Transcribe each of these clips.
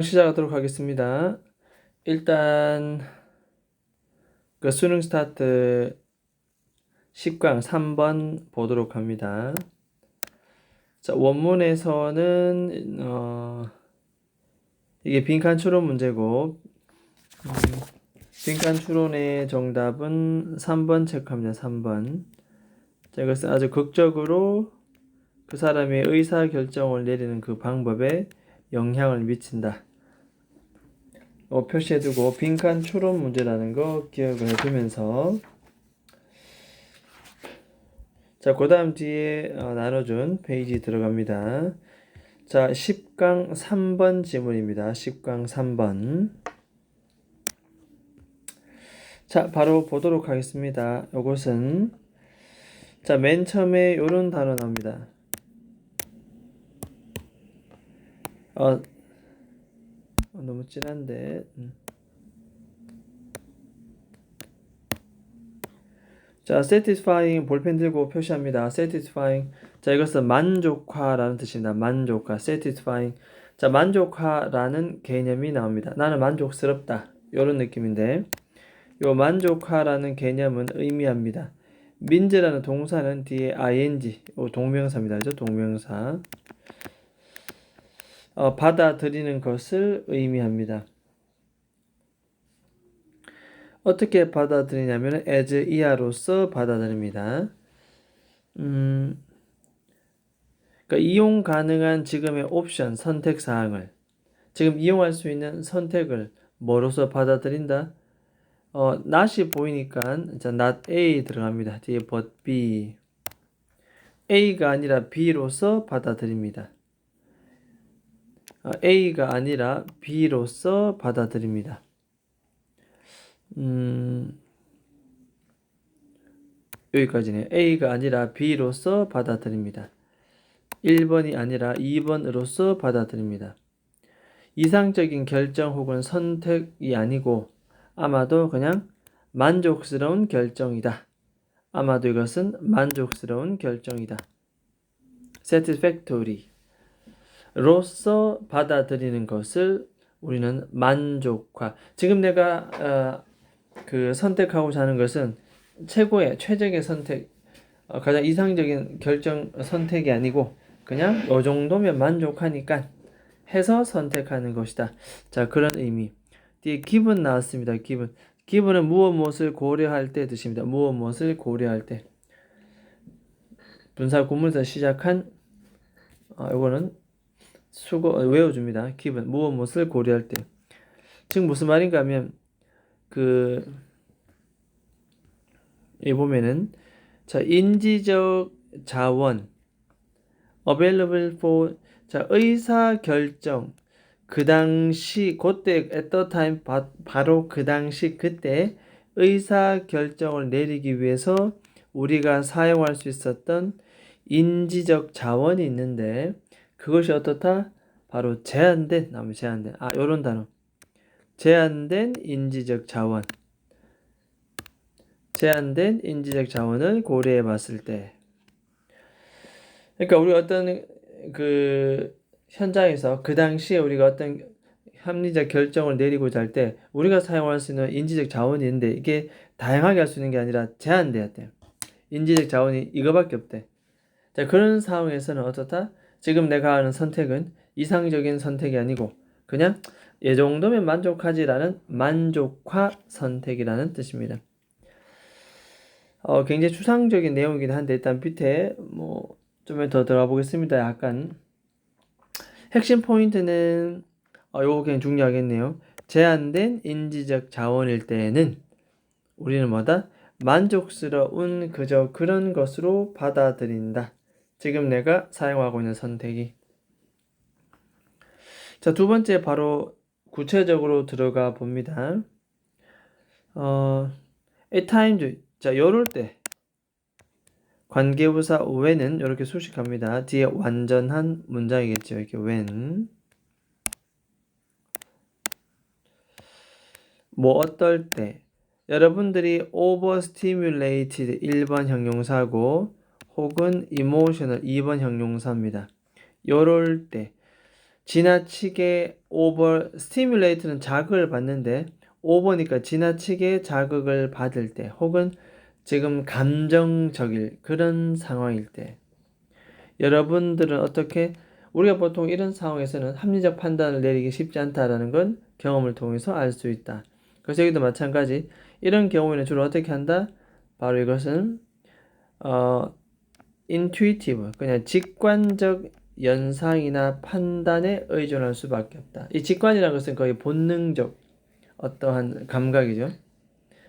시작하도록 하겠습니다. 일단 수능 스타트 10강 3번 보도록 합니다. 자, 원문에서는 이게 빈칸 추론 문제고 빈칸 추론의 정답은 3번 체크합니다. 3번. 자, 이것은 아주 극적으로 그 사람의 의사 결정을 내리는 그 방법에 영향을 미친다. 표시해두고 빈칸 추론 문제라는 거 기억을 해두면서 자, 그 다음 뒤에 나눠준 페이지 들어갑니다. 자, 10강 3번 지문입니다. 10강 3번. 자, 바로 보도록 하겠습니다. 요것은 자, 맨 처음에 요런 단어 나옵니다. 너무 진한데. 자, satisfying 볼펜 들고 표시합니다. satisfying. 자, 이것은 만족화라는 뜻입니다. 만족화, satisfying. 자, 만족화라는 개념이 나옵니다. 나는 만족스럽다. 이런 느낌인데, 요 만족화라는 개념은 의미합니다. 민재라는 동사는 뒤에 ing, 동명사입니다. 그죠? 동명사. 받아들이는 것을 의미합니다. 어떻게 받아들이냐면 as 이하로서 받아들입니다. 그러니까 이용 가능한 지금의 옵션, 선택 사항을 지금 이용할 수 있는 선택을 뭐로서 받아들인다? not이 보이니까 자, not A 들어갑니다. 뒤에 but B. A가 아니라 B로서 받아들입니다. A가 아니라 B로서 받아들입니다. 여기까지네요. A가 아니라 B로서 받아들입니다. 1번이 아니라 2번으로서 받아들입니다. 이상적인 결정 혹은 선택이 아니고 아마도 그냥 만족스러운 결정이다. 아마도 이것은 만족스러운 결정이다. satisfactory 로서 받아들이는 것을 우리는 만족화. 지금 내가 선택하고자 하는 것은 최적의 선택, 가장 이상적인 결정 선택이 아니고 그냥 이 정도면 만족하니까 해서 선택하는 것이다. 자, 그런 의미. 뒤에 기분 나왔습니다. 기분은 무엇을 고려할 때 뜻입니다. 무엇을 고려할 때. 분사 구문에서 시작한 이거는 외워줍니다. 기분 무엇을 고려할 때. 지금 무슨 말인가 하면 이 보면은 자, 인지적 자원 available for 자, 의사 결정 그 당시 그때 at the time 바로 그 당시 그때 의사 결정을 내리기 위해서 우리가 사용할 수 있었던 인지적 자원이 있는데 그것이 어떻다? 바로 제한된 요런 단어. 제한된 인지적 자원. 제한된 인지적 자원을 고려해 봤을 때. 그러니까 우리 어떤 현장에서 그 당시에 우리가 어떤 합리적 결정을 내리고자 할 때 우리가 사용할 수 있는 인지적 자원이 있는데 이게 다양하게 할 수 있는 게 아니라 제한되었대. 인지적 자원이 이거밖에 없대. 자, 그런 상황에서는 어떻다? 지금 내가 하는 선택은 이상적인 선택이 아니고 그냥 이 정도면 만족하지라는 만족화 선택이라는 뜻입니다. 굉장히 추상적인 내용이긴 한데 일단 밑에 좀 더 들어가 보겠습니다. 약간 핵심 포인트는 요거 그냥 중요하겠네요. 제한된 인지적 자원일 때에는 우리는 뭐다? 만족스러운 그저 그런 것으로 받아들인다. 지금 내가 사용하고 있는 선택이. 자, 두 번째 바로 구체적으로 들어가 봅니다. at times 자, 요럴 때 관계부사 when은 이렇게 수식합니다. 뒤에 완전한 문장이겠죠. 이렇게 when 어떨 때 여러분들이 overstimulated 1번 형용사고 혹은 emotional 2번 형용사입니다. 요럴 때 지나치게 over stimulate는 자극을 받는데 over니까 지나치게 자극을 받을 때 혹은 지금 감정적일 그런 상황일 때 여러분들은 어떻게 우리가 보통 이런 상황에서는 합리적 판단을 내리기 쉽지 않다라는 건 경험을 통해서 알 수 있다. 그래서 여기도 마찬가지 이런 경우에는 주로 어떻게 한다? 바로 이것은 intuitive 그냥 직관적 연상이나 판단에 의존할 수밖에 없다. 이 직관이라는 것은 거의 본능적 어떠한 감각이죠.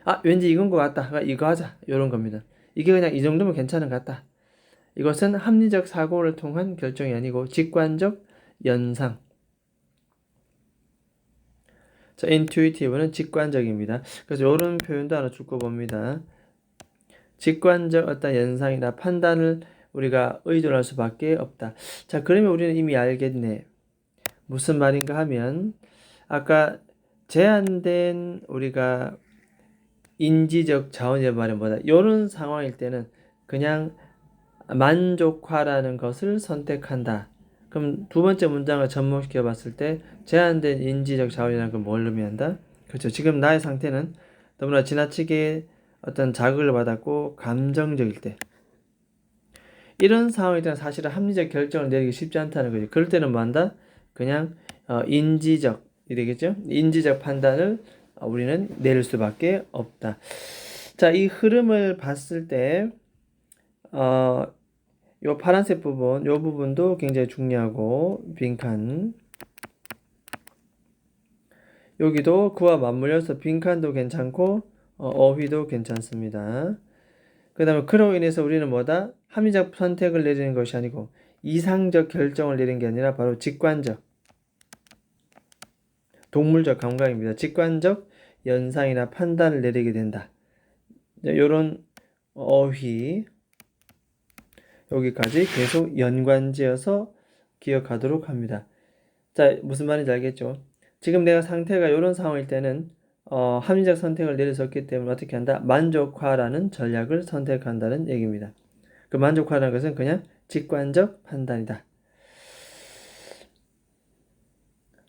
아, 왠지 이건 것 같다. 이거 하자. 이런 겁니다. 이게 그냥 이 정도면 괜찮은 것 같다. 이것은 합리적 사고를 통한 결정이 아니고 직관적 연상. 자, intuitive는 직관적입니다. 그래서 이런 표현도 하나 줄거 봅니다. 직관적 어떤 연상이나 판단을 우리가 의존할 수밖에 없다. 자, 그러면 우리는 이미 알겠네. 무슨 말인가 하면 아까 제한된 우리가 인지적 자원이라는 말은 뭐다? 이런 상황일 때는 그냥 만족화라는 것을 선택한다. 그럼 두 번째 문장을 접목시켜 봤을 때 제한된 인지적 자원이라는 건 뭘 의미한다? 그렇죠. 지금 나의 상태는 너무나 지나치게 어떤 자극을 받았고 감정적일 때 이런 상황일 때는 사실은 합리적 결정을 내리기 쉽지 않다는 거죠. 그럴 때는 뭐 한다? 그냥 인지적 이되겠죠? 인지적 판단을 우리는 내릴 수밖에 없다. 자, 이 흐름을 봤을 때 요 파란색 부분, 요 부분도 굉장히 중요하고 빈칸. 여기도 그와 맞물려서 빈칸도 괜찮고 어휘도 괜찮습니다. 그 다음에 그로 인해서 우리는 뭐다? 합리적 선택을 내리는 것이 아니고 이상적 결정을 내리는 게 아니라 바로 직관적, 동물적 감각입니다. 직관적 연상이나 판단을 내리게 된다. 이런 어휘 여기까지 계속 연관지어서 기억하도록 합니다. 자, 무슨 말인지 알겠죠? 지금 내가 상태가 이런 상황일 때는 합리적 선택을 내릴 수 없기 때문에 어떻게 한다? 만족화라는 전략을 선택한다는 얘기입니다. 그 만족화라는 것은 그냥 직관적 판단이다.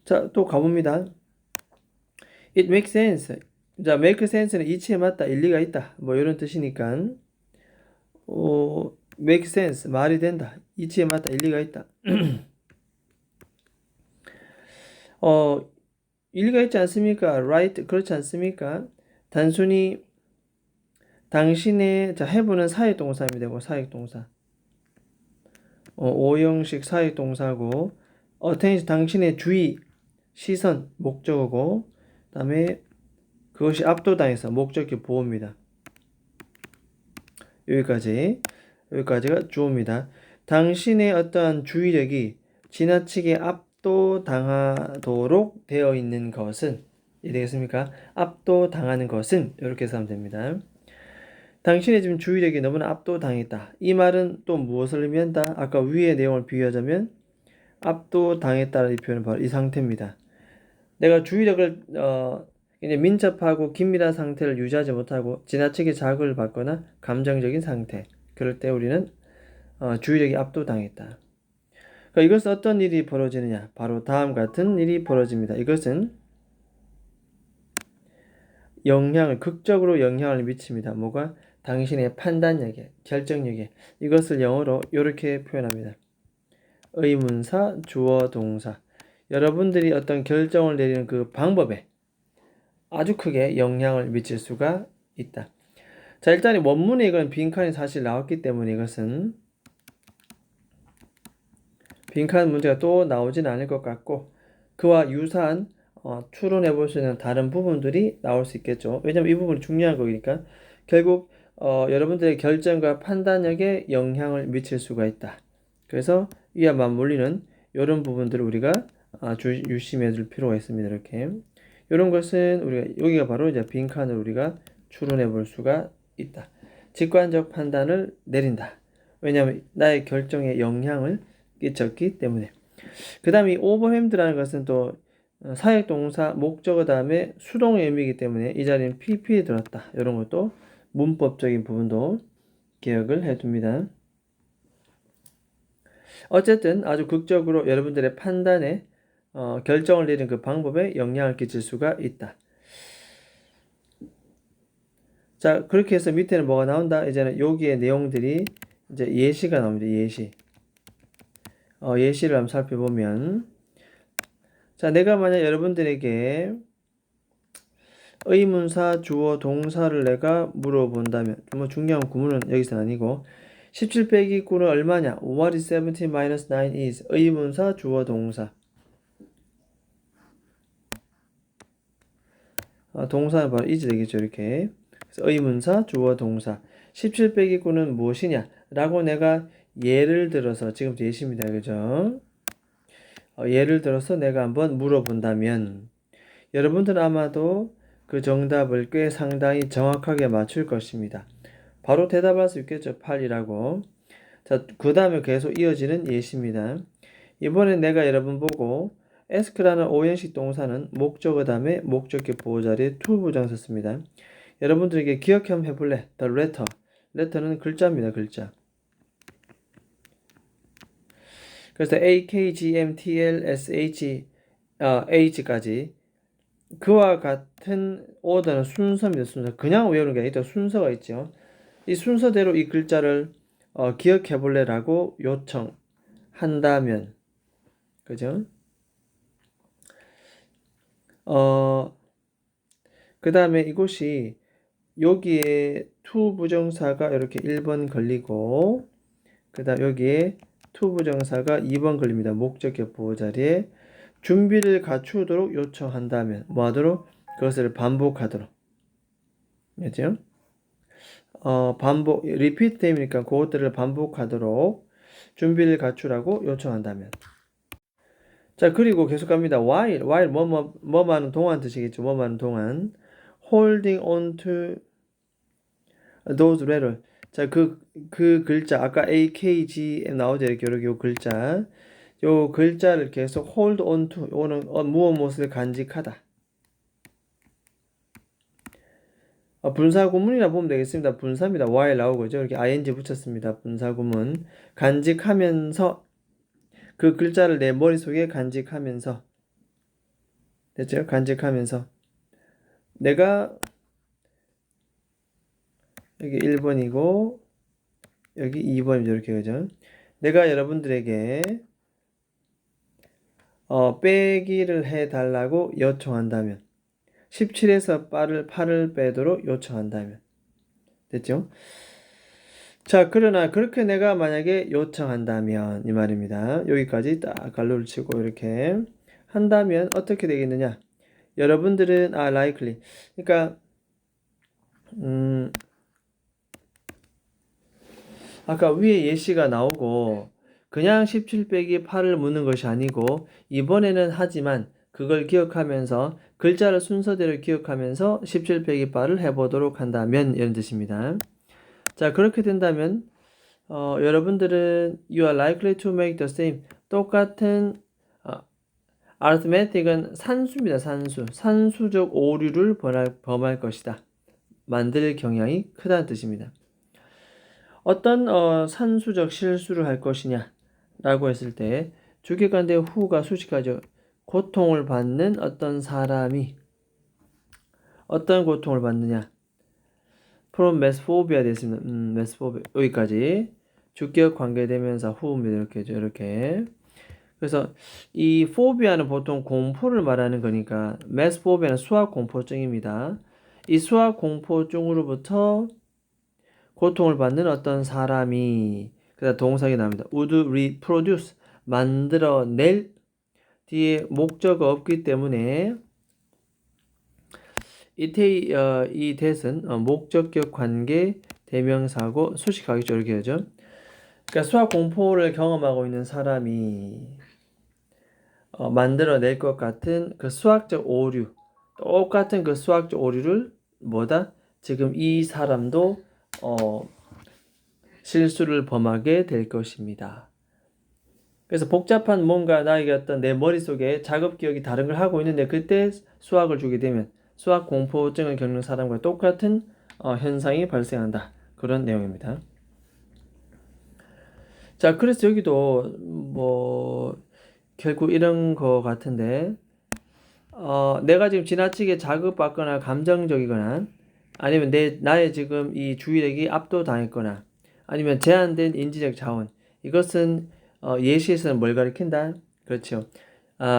자, 또 가봅니다. It makes sense. 자, make sense는 이치에 맞다, 일리가 있다. 뭐 이런 뜻이니까 make sense, 말이 된다. 이치에 맞다, 일리가 있다. 일리가 있지 않습니까? right, 그렇지 않습니까? 단순히 당신의, 자, have는 사역동사입니다. 되고 사역동사. 오형식 사역동사고 attention, 당신의 주의, 시선, 목적어고 그 다음에 그것이 압도당해서 목적격 보호입니다. 여기까지가 주어입니다. 당신의 어떠한 주의력이 지나치게 압도당하도록 되어 있는 것은 이해되겠습니까? 압도당하는 것은 이렇게 해서 하면 됩니다. 당신의 지금 주의력이 너무나 압도당했다. 이 말은 또 무엇을 의미한다? 아까 위의 내용을 비유하자면 압도당했다는 이 표현은 바로 이 상태입니다. 내가 주의력을 굉장히 민첩하고 긴밀한 상태를 유지하지 못하고 지나치게 자극을 받거나 감정적인 상태. 그럴 때 우리는 주의력이 압도당했다. 그러니까 이것은 어떤 일이 벌어지느냐? 바로 다음 같은 일이 벌어집니다. 이것은 극적으로 영향을 미칩니다. 뭐가? 당신의 판단력에, 결정력에. 이것을 영어로 이렇게 표현합니다. 의문사, 주어, 동사. 여러분들이 어떤 결정을 내리는 그 방법에 아주 크게 영향을 미칠 수가 있다. 자, 일단 이 원문에 이건 빈칸이 사실 나왔기 때문에 이것은 빈칸 문제가 또 나오진 않을 것 같고 그와 유사한 추론해 볼 수 있는 다른 부분들이 나올 수 있겠죠. 왜냐면 이 부분이 중요한 거니까 결국 여러분들의 결정과 판단력에 영향을 미칠 수가 있다. 그래서 이와 맞물리는 이런 부분들을 우리가 아주 유심해 둘 필요가 있습니다. 이렇게 이런 것은 우리가 여기가 바로 이제 빈칸을 우리가 추론해 볼 수가 있다. 직관적 판단을 내린다. 왜냐하면 나의 결정에 영향을 끼쳤기 때문에. 그 다음에 이 overwhelmed라는 것은 또 사역동사 목적어 다음에 수동의 의미이기 때문에 이 자리는 PP에 들었다. 이런 것도 문법적인 부분도 기억을 해둡니다. 어쨌든 아주 극적으로 여러분들의 판단에 결정을 내리는 그 방법에 영향을 끼칠 수가 있다. 자, 그렇게 해서 밑에는 뭐가 나온다? 이제는 여기에 내용들이 이제 예시가 나옵니다. 예시. 예시를 한번 살펴보면, 자, 내가 만약 여러분들에게 의문사, 주어, 동사를 내가 물어본다면, 뭐 중요한 구문은 여기서는 아니고, 17 빼기 9는 얼마냐? What is 17 minus 9 is? 의문사, 주어, 동사. 동사는 바로 is 되겠죠, 이렇게. 그래서 의문사, 주어, 동사. 17 빼기 9는 무엇이냐? 라고 내가 예를 들어서, 지금부터 예시입니다, 그죠? 예를 들어서 내가 한번 물어본다면, 여러분들은 아마도 그 정답을 꽤 상당히 정확하게 맞출 것입니다. 바로 대답할 수 있겠죠. 8이라고. 자, 그 다음에 계속 이어지는 예시입니다. 이번에 내가 여러분 보고 ask라는 오형식 동사는 목적어 다음에 목적격 보호 자리에 to 부정사 씁니다. 여러분들에게 기억 한번 해볼래? The letter. letter는 글자입니다. 글자. 그래서 A, K, G, M, T, L, S, H, H까지 그와 같은 오더는 순서입니다. 순서. 그냥 외우는 게 아니라 순서가 있죠. 이 순서대로 이 글자를 기억해 볼래라고 요청한다면, 그죠? 그 다음에 이곳이 여기에 to 부정사가 이렇게 1번 걸리고, 그 다음 여기에 to 부정사가 2번 걸립니다. 목적격 보호 자리에 준비를 갖추도록 요청한다면 뭐 하도록? 그것을 반복하도록. 그죠? 반복, repeat 되니까 그것들을 반복하도록 준비를 갖추라고 요청한다면. 자, 그리고 계속 갑니다. while 뭐 많은 동안 뜻이겠죠. 뭐 많은 동안. holding on to those letters. 자, 그 글자, 아까 AKG 나오죠. 이렇게 요 글자. 요 글자를 계속 hold on to, 요거는 무엇을 간직하다. 분사구문이라 보면 되겠습니다. 분사입니다. while 나오고죠. 이렇게 ing 붙였습니다. 분사구문. 간직하면서, 그 글자를 내 머릿속에 간직하면서. 됐죠? 간직하면서. 내가, 여기 1번이고, 여기 2번이죠. 이렇게, 그죠? 내가 여러분들에게, 빼기를 해달라고 요청한다면. 17에서 8을 빼도록 요청한다면. 됐죠? 자, 그러나 그렇게 내가 만약에 요청한다면 이 말입니다. 여기까지 딱 갈로를 치고 이렇게 한다면 어떻게 되겠느냐? 여러분들은 likely. 그러니까 아까 위에 예시가 나오고 그냥 17 빼기 8을 묻는 것이 아니고 이번에는 하지만 그걸 기억하면서 글자를 순서대로 기억하면서 17 빼기 8을 해보도록 한다면 이런 뜻입니다. 자, 그렇게 된다면 여러분들은 you are likely to make the same 똑같은 arithmetic은 산수입니다. 산수적 오류를 범할 것이다. 만들 경향이 크다는 뜻입니다. 어떤 산수적 실수를 할 것이냐 라고 했을 때 주격관대 후가 수식하죠. 고통을 받는 어떤 사람이 어떤 고통을 받느냐. from 메스포비아 됐습니다. 메스포비아 여기까지 주격 관계대명사 후입니다. 이렇게. 그래서 이 포비아는 보통 공포를 말하는 거니까 메스포비아는 수학 공포증입니다. 이 수학 공포증으로부터 고통을 받는 어떤 사람이 그다음 동사가 나옵니다. would reproduce 만들어낼 뒤에 목적어 없기 때문에 이 that은 목적격 관계 대명사고 수식하겠죠. 이렇게 하죠. 그러니까 수학 공포를 경험하고 있는 사람이 만들어낼 것 같은 그 수학적 오류, 똑같은 그 수학적 오류를 뭐다? 지금 이 사람도 실수를 범하게 될 것입니다. 그래서 복잡한 뭔가 나에게 어떤 내 머릿속에 작업 기억이 다른 걸 하고 있는데 그때 수학을 주게 되면 수학 공포증을 겪는 사람과 똑같은 현상이 발생한다. 그런 내용입니다. 자, 그래서 여기도 뭐 결국 이런 거 같은데, 내가 지금 지나치게 자극받거나 감정적이거나 아니면 나의 지금 이 주의력이 압도당했거나 아니면 제한된 인지적 자원, 이것은 예시에서는 뭘 가리킨다? 그렇죠.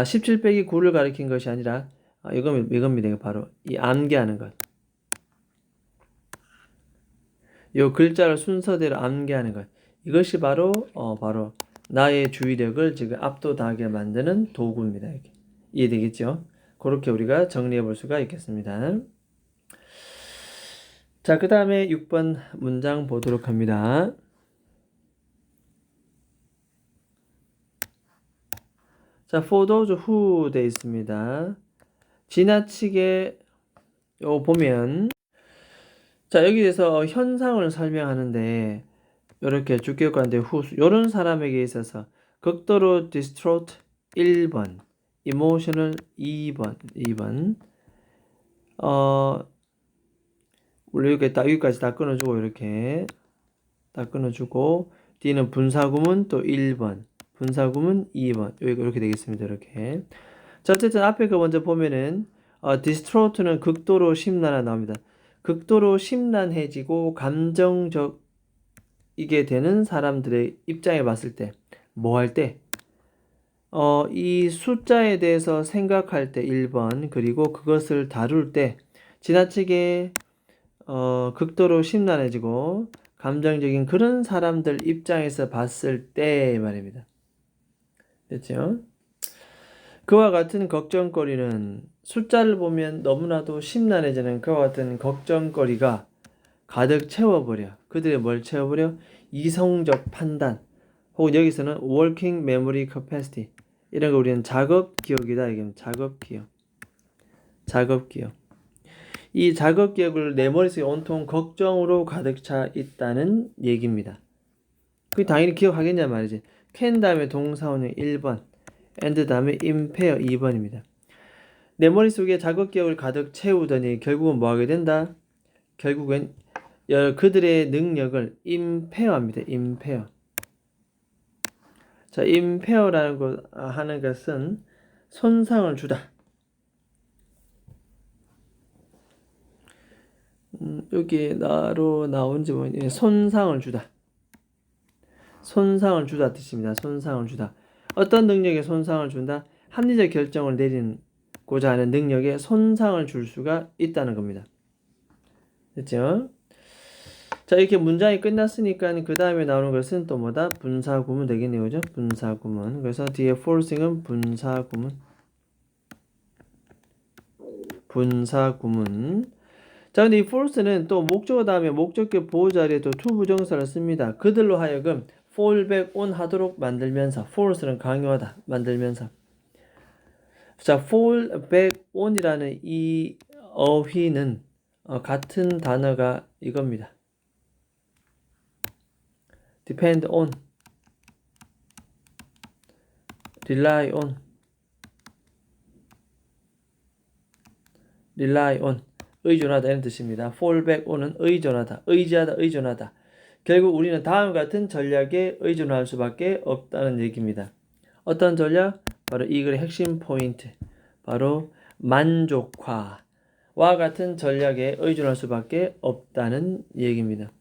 17 빼기 9를 가리킨 것이 아니라 이겁니다. 이거 바로 이 암기하는 것. 요 글자를 순서대로 암기하는 것. 이것이 바로 나의 주의력을 지금 압도당하게 만드는 도구입니다. 이게. 이해되겠죠? 그렇게 우리가 정리해 볼 수가 있겠습니다. 자, 그 다음에 6번 문장 보도록 합니다. 자, for those who 돼 있습니다. 지나치게 보면, 자, 여기에서 현상을 설명하는데 이렇게 주격관대 후수 이런 사람에게 있어서 극도로 distraught 1번, emotional 2번 원래 이렇게 여기까지 다 끊어주고 이렇게 다 끊어주고 D는 분사구문 또 1번, 분사구문 2번 이렇게 되겠습니다. 이렇게. 자, 어쨌든 앞에 그 먼저 보면은 distraught는 극도로 심란하 나옵니다. 극도로 심란해지고 감정적 이게 되는 사람들의 입장에 봤을 때 뭐 할 때? 이 숫자에 대해서 생각할 때 1번 그리고 그것을 다룰 때 지나치게 극도로 심란해지고 감정적인 그런 사람들 입장에서 봤을 때 말입니다. 됐죠? 그와 같은 걱정거리는 숫자를 보면 너무나도 심란해지는 그와 같은 걱정거리가 가득 채워버려. 그들의 뭘 채워버려? 이성적 판단 혹은 여기서는 working memory capacity 이런 거 우리는 작업 기억이다. 이게 작업 기억. 작업 기억. 이 작업 기억을 내 머릿속에 온통 걱정으로 가득 차 있다는 얘기입니다. 그 당연히 기억하겠냐 말이지. can 다음에 동사원형 1번, and 다음에 impair 2번입니다. 내 머릿속에 작업 기억을 가득 채우더니 결국은 뭐 하게 된다? 결국은 그들의 능력을 impair합니다. impair. 자, impair라는 거 하는 것은 손상을 주다. 여기 나로 나온지 모르겠는데 손상을 주다. 손상을 주다 뜻입니다. 손상을 주다. 어떤 능력에 손상을 준다? 합리적 결정을 내리고자 하는 능력에 손상을 줄 수가 있다는 겁니다. 됐죠? 자, 이렇게 문장이 끝났으니까 그 다음에 나오는 것은 또 뭐다? 분사구문 되겠네요. 그죠? 분사구문. 그래서 뒤에 forcing은 분사구문. 분사구문. 자, 근데 이 force는 또 목적어 다음에 목적격 보호 자리에 또 to 부정사를 씁니다. 그들로 하여금 fall back on 하도록 만들면서 force는 강요하다 만들면서 자, fall back on이라는 이 어휘는 같은 단어가 이겁니다. depend on, rely on, rely on 의존하다 이런 뜻입니다. fall back on은 의존하다, 의지하다, 의존하다. 결국 우리는 다음과 같은 전략에 의존할 수밖에 없다는 얘기입니다. 어떤 전략? 바로 이 글의 핵심 포인트. 바로 만족화와 같은 전략에 의존할 수밖에 없다는 얘기입니다.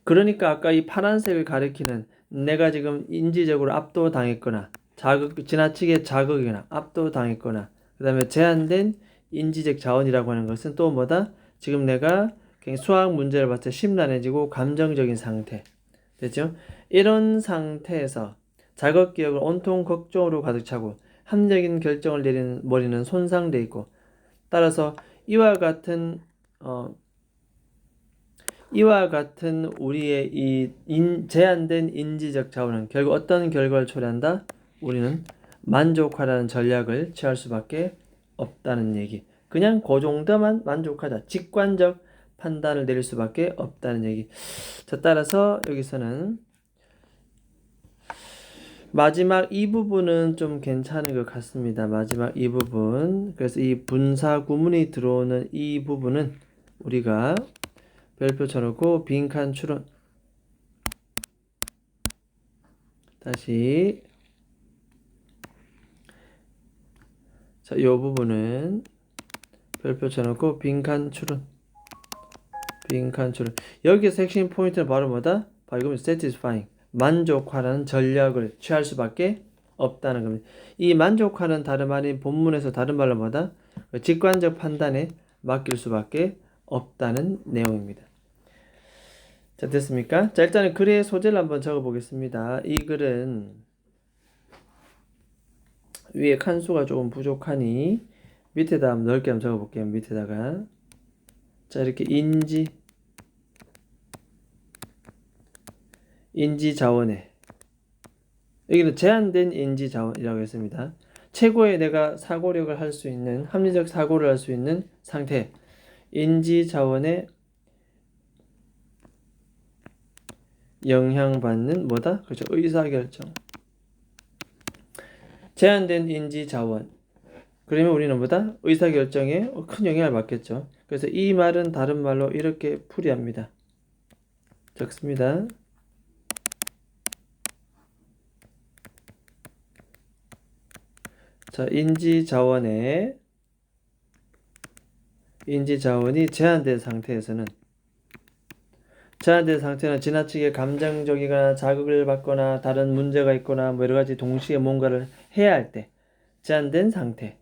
그러니까 아까 이 파란색을 가리키는 내가 지금 인지적으로 압도당했거나 지나치게 자극이거나 압도당했거나 그 다음에 제한된 인지적 자원이라고 하는 것은 또 뭐다? 지금 내가 수학 문제를 봤을 때 심란해지고 감정적인 상태. 됐죠? 이런 상태에서 작업 기억을 온통 걱정으로 가득 차고 합리적인 결정을 내리는 머리는 손상돼 있고 따라서 이와 같은 우리의 이 제한된 인지적 자원은 결국 어떤 결과를 초래한다? 우리는 만족하라는 전략을 취할 수밖에 없다는 얘기. 그냥 그 정도만 만족하자. 직관적 판단을 내릴 수밖에 없다는 얘기. 자, 따라서 여기서는 마지막 이 부분은 좀 괜찮은 것 같습니다. 마지막 이 부분. 그래서 이 분사 구문이 들어오는 이 부분은 우리가 별표 쳐놓고 빈칸 추론. 다시 자, 이 부분은 별표 쳐놓고 빈칸 추론. 여기서 핵심 포인트는 바로 뭐다? 바로 이거는 satisfying. 만족화라는 전략을 취할 수밖에 없다는 겁니다. 이 만족화는 다름 아닌 본문에서 다른 말로 뭐다? 직관적 판단에 맡길 수밖에 없다는 내용입니다. 자, 됐습니까? 자, 일단은 글의 소재를 한번 적어 보겠습니다. 이 글은 위에 칸수가 조금 부족하니 밑에다 한번 넓게 한번 적어 볼게요. 밑에다가. 자, 이렇게 인지 자원에, 여기는 제한된 인지 자원이라고 했습니다. 최고의 내가 사고력을 할 수 있는, 합리적 사고를 할 수 있는 상태, 인지 자원에 영향받는 뭐다? 그렇죠. 의사결정. 제한된 인지 자원. 그러면 우리는 뭐다? 의사결정에 큰 영향을 받겠죠. 그래서 이 말은 다른 말로 이렇게 풀이합니다. 적습니다. 자, 인지 자원이 제한된 상태에서는 지나치게 감정적이거나 자극을 받거나 다른 문제가 있거나 뭐 여러 가지 동시에 뭔가를 해야 할 때 제한된 상태.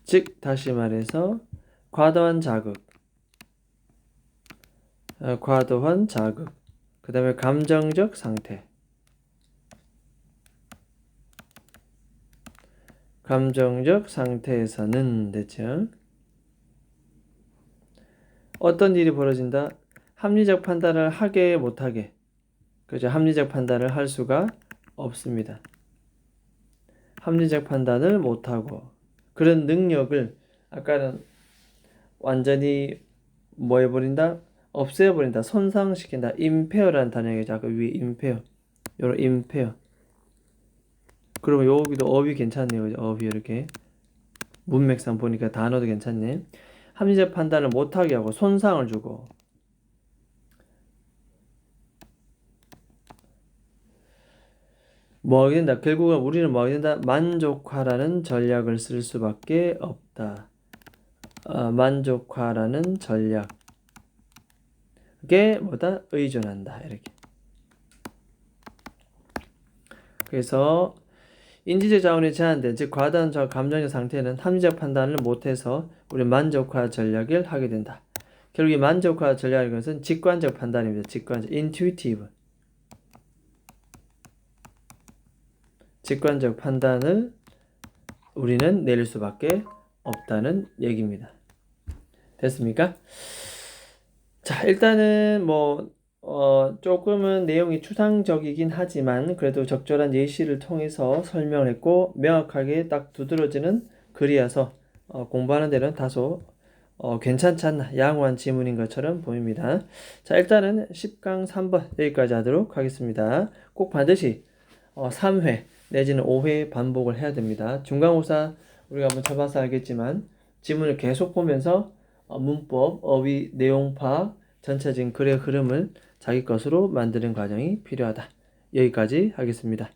즉 다시 말해서 과도한 자극, 그 다음에 감정적 상태, 감정적 상태에서는 됐죠. 어떤 일이 벌어진다? 합리적 판단을 하게 못하게, 그죠? 합리적 판단을 할 수가 없습니다. 합리적 판단을 못하고 그런 능력을 아까는 완전히 뭐 해버린다? 없애버린다, 손상시킨다. 임페어라는 단어이죠. 아까 위에 임페어, 요런 임페어. 그러면 여기도 어휘 괜찮네요. 그죠? 어휘 이렇게 문맥상 보니까 단어도 괜찮네. 합리적 판단을 못하게 하고 손상을 주고, 뭐 하게 된다? 결국은 우리는 뭐 하게 된다? 만족화라는 전략을 쓸 수밖에 없다. 만족화라는 전략에 뭐다? 의존한다. 이렇게. 그래서 인지적 자원이 제한된, 즉 과다한 감정적 상태는 합리적 판단을 못해서 우리 만족화 전략을 하게 된다. 결국 이 만족화 전략이라는 것은 직관적 판단입니다. 직관적, intuitive. 직관적 판단을 우리는 내릴 수밖에 없다는 얘기입니다. 됐습니까? 자, 일단은 조금은 내용이 추상적이긴 하지만 그래도 적절한 예시를 통해서 설명을 했고 명확하게 딱 두드러지는 글이어서 공부하는 데는 다소 괜찮지 않나, 양호한 지문인 것처럼 보입니다. 자, 일단은 10강 3번 여기까지 하도록 하겠습니다. 꼭 반드시 3회 내지는 5회 반복을 해야 됩니다. 중간고사 우리가 한번 쳐봐서 알겠지만 지문을 계속 보면서 문법, 어휘, 내용 파악, 전체적인 글의 흐름을 자기 것으로 만드는 과정이 필요하다. 여기까지 하겠습니다.